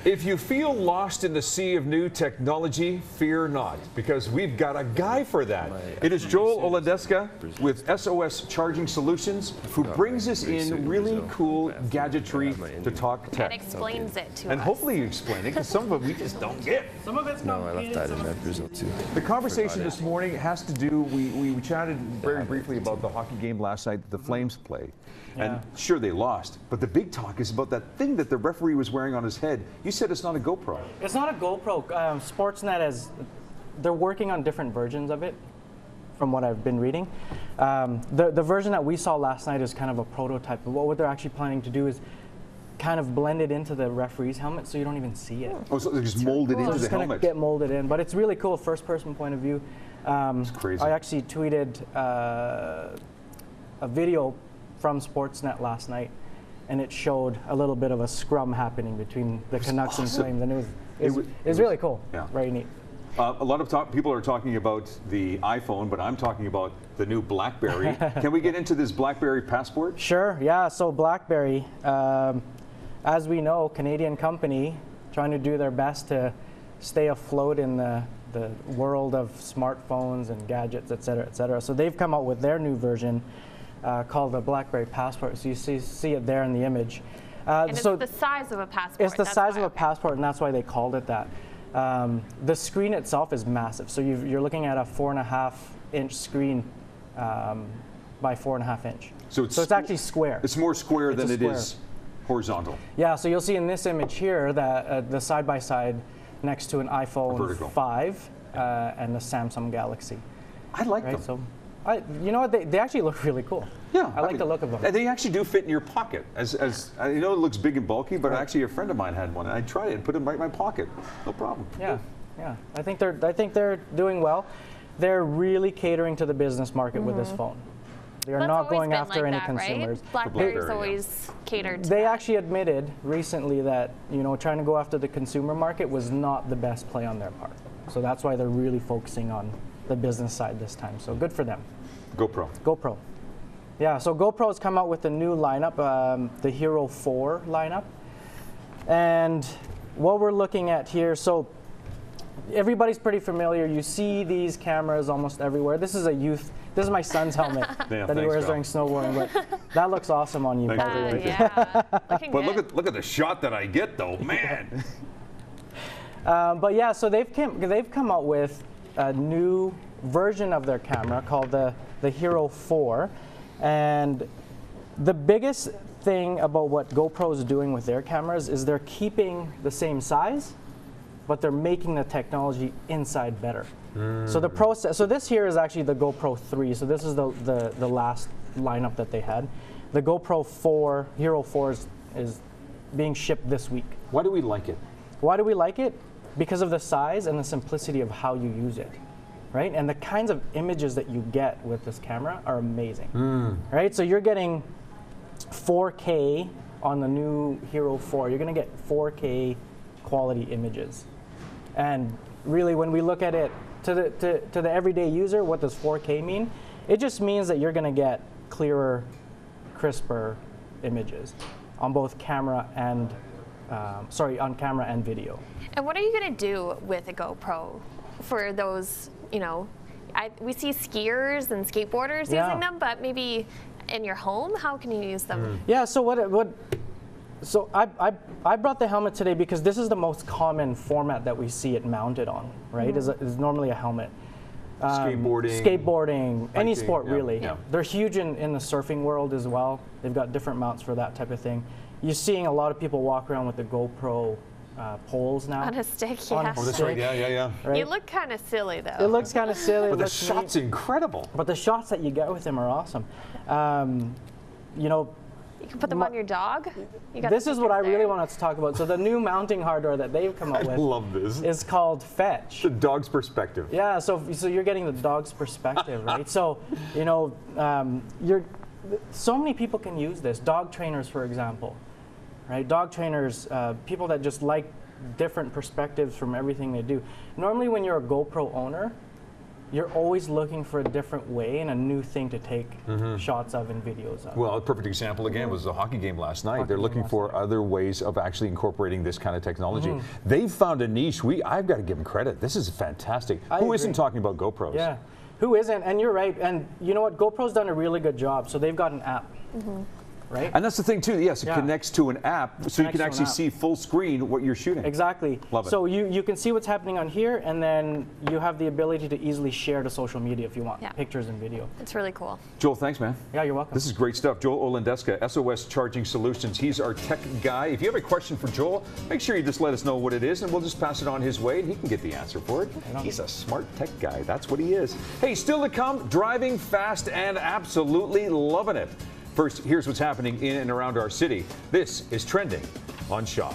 If you feel lost in the sea of new technology, fear not, because we've got a guy for that. It is Joel Oladeska with SOS Charging Solutions who brings us in really cool gadgetry to talk tech. And explains it to us. And hopefully you explain it, because some of it we just don't get. Some of it's No, I left that in Brazil too. The conversation this morning has to do, we chatted very briefly about the hockey game last night that the Flames played. And sure, they lost, but the big talk is about that thing that the referee was wearing on his head. You said it's not a GoPro. It's not a GoPro. Sportsnet they're working on different versions of it, from what I've been reading. The version that we saw last night is kind of a prototype. But what they're actually planning to do is kind of blend it into the referee's helmet so you don't even see it. Oh, so they just mold it into the It's going to helmet. get molded in, but it's really cool, first-person point of view. It's crazy. I actually tweeted a video from Sportsnet last night, and it showed a little bit of a scrum happening between the Canucks and Flames, and it was really cool. Yeah. Very neat. A lot of people are talking about the iPhone, but I'm talking about the new Blackberry. Can we get into this Blackberry Passport? Sure, yeah. So Blackberry, as we know, Canadian company, trying to do their best to stay afloat in the world of smartphones and gadgets, et cetera, et cetera. So they've come out with their new version called the Blackberry Passport. So you see it there in the image. And it's the size of a passport. It's the size of a passport, and that's why they called it that. The screen itself is massive. So you're looking at a 4.5-inch screen by 4.5-inch. So it's actually square. It's more square than it is horizontal. Yeah, so you'll see in this image here that the side-by-side next to an iPhone 5 and the Samsung Galaxy. I like them. So, you know what? They actually look really cool. Yeah, I like the look of them. They actually do fit in your pocket. As I know, it looks big and bulky, but actually, a friend of mine had one, and I tried it and put it right in my pocket. No problem. Yeah, yeah. I think they're doing well. They're really catering to the business market with this phone. They are not going after any consumers. Right? Blackberry's always catered to They that. actually admitted recently that trying to go after the consumer market was not the best play on their part. So that's why they're really focusing on the business side this time. So good for them. GoPro. GoPro. Yeah, so GoPro's come out with a new lineup, the Hero 4 lineup. And what we're looking at here, so everybody's pretty familiar. You see these cameras almost everywhere. This is my son's helmet that he wears during snowboarding, but that looks awesome on you. Yeah, looking But good. look at the shot that I get, though, man. But yeah, so they've come out with a new version of their camera called the Hero 4, and the biggest thing about what GoPro is doing with their cameras is they're keeping the same size, but they're making the technology inside better. So the process. So this here is actually the GoPro 3. So this is the last lineup that they had. The GoPro 4 Hero 4 is being shipped this week. Why do we like it? Why do we like it? Because of the size and the simplicity of how you use it, right? And the kinds of images that you get with this camera are amazing, right? So you're getting 4K on the new Hero 4. You're going to get 4K quality images. And really, when we look at it to the everyday user, what does 4K mean? It just means that you're going to get clearer, crisper images on both camera and on camera and video. And what are you going to do with a GoPro for those, we see skiers and skateboarders using them, but maybe in your home, how can you use them? Yeah, so so I brought the helmet today because this is the most common format that we see it mounted on, right? Is normally a helmet. Skateboarding, any sport really. Yeah. They're huge in the surfing world as well. They've got different mounts for that type of thing. You're seeing a lot of people walk around with the GoPro poles now. On a stick, yeah. Oh, that's right. Yeah. Right? You look kind of silly, though. It looks kind of silly. But the shot's incredible. But the shots that you get with them are awesome. You can put them on your dog. This is what I really wanted to talk about. So the new mounting hardware that they've come up with love this. is called Fetch. The dog's perspective. Yeah, so you're getting the dog's perspective, right? So, so many people can use this. Dog trainers, for example, right? Dog trainers, people that just like different perspectives from everything they do. Normally when you're a GoPro owner, you're always looking for a different way and a new thing to take shots of and videos of. Well, a perfect example again was the hockey game last night. They're looking for other ways of actually incorporating this kind of technology. They've found a niche. I've got to give them credit. This is fantastic. Who isn't talking about GoPros? Yeah, who isn't? And you're right. And you know what? GoPro's done a really good job. So they've got an app. Right? And that's the thing too, yes, it connects to an app, so you can actually see full screen what you're shooting. Exactly. Love it. So you can see what's happening on here, and then you have the ability to easily share to social media if you want, pictures and video. It's really cool. Joel, thanks, man. Yeah, you're welcome. This is great stuff. Joel Olendeska, SOS Charging Solutions. He's our tech guy. If you have a question for Joel, make sure you just let us know what it is, and we'll just pass it on his way, and he can get the answer for it. He's a smart tech guy. That's what he is. Hey, still to come, driving fast and absolutely loving it. First, here's what's happening in and around our city. This is Trending on Shaw.